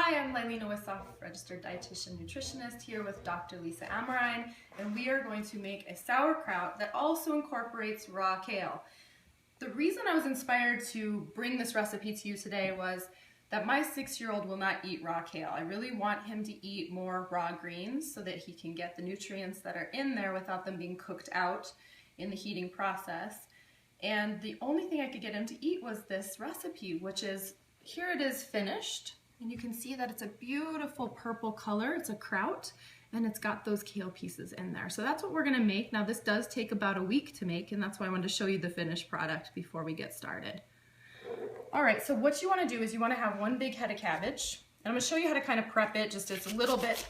Hi, I'm Lylena Wissoff, registered dietitian nutritionist here with Dr. Lisa Amarine, and we are going to make a sauerkraut that also incorporates raw kale. The reason I was inspired to bring this recipe to you today was that my 6-year-old will not eat raw kale. I really want him to eat more raw greens so that he can get the nutrients that are in there without them being cooked out in the heating process. And the only thing I could get him to eat was this recipe, which is, here it is finished. And you can see that it's a beautiful purple color. It's a kraut, and it's got those kale pieces in there. So that's what we're gonna make. Now this does take about a week to make, and that's why I wanted to show you the finished product before we get started. All right, so what you wanna do is you wanna have one big head of cabbage. And I'm gonna show you how to kind of prep it, just it's a little bit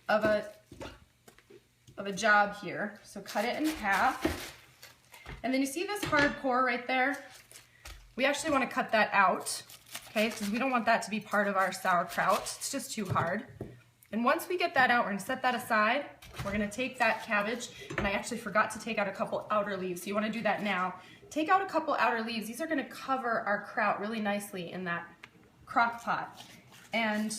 of a job here. So cut it in half. And then you see this hard core right there? We actually wanna cut that out. Okay, because we don't want that to be part of our sauerkraut. It's just too hard. And once we get that out, we're gonna set that aside. We're gonna take that cabbage, and I actually forgot to take out a couple outer leaves, so you wanna do that now. Take out a couple outer leaves. These are gonna cover our kraut really nicely in that crock pot. And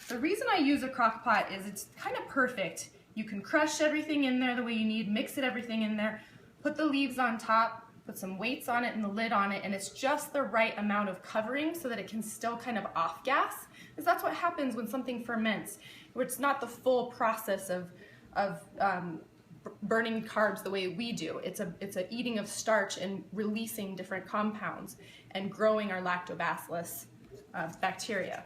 the reason I use a crock pot is it's kind of perfect. You can crush everything in there the way you need, mix it everything in there, put the leaves on top, put some weights on it and the lid on it, and it's just the right amount of covering so that it can still kind of off gas. Because that's what happens when something ferments, where it's not the full process of burning carbs the way we do. It's a eating of starch and releasing different compounds and growing our lactobacillus bacteria.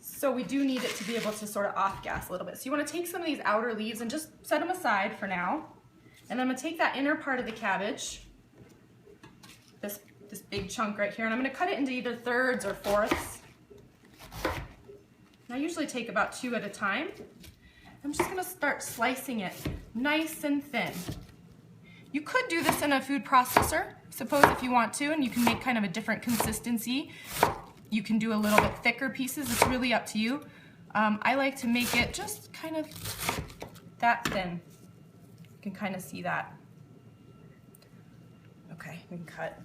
So we do need it to be able to sort of off gas a little bit. So you want to take some of these outer leaves and just set them aside for now. And I'm going to take that inner part of the cabbage, this big chunk right here, and I'm going to cut it into either thirds or fourths. And I usually take about 2 at a time. I'm just going to start slicing it nice and thin. You could do this in a food processor, suppose, if you want to, and you can make kind of a different consistency. You can do a little bit thicker pieces. It's really up to you. I like to make it just kind of that thin. You can kind of see that. Okay, we can cut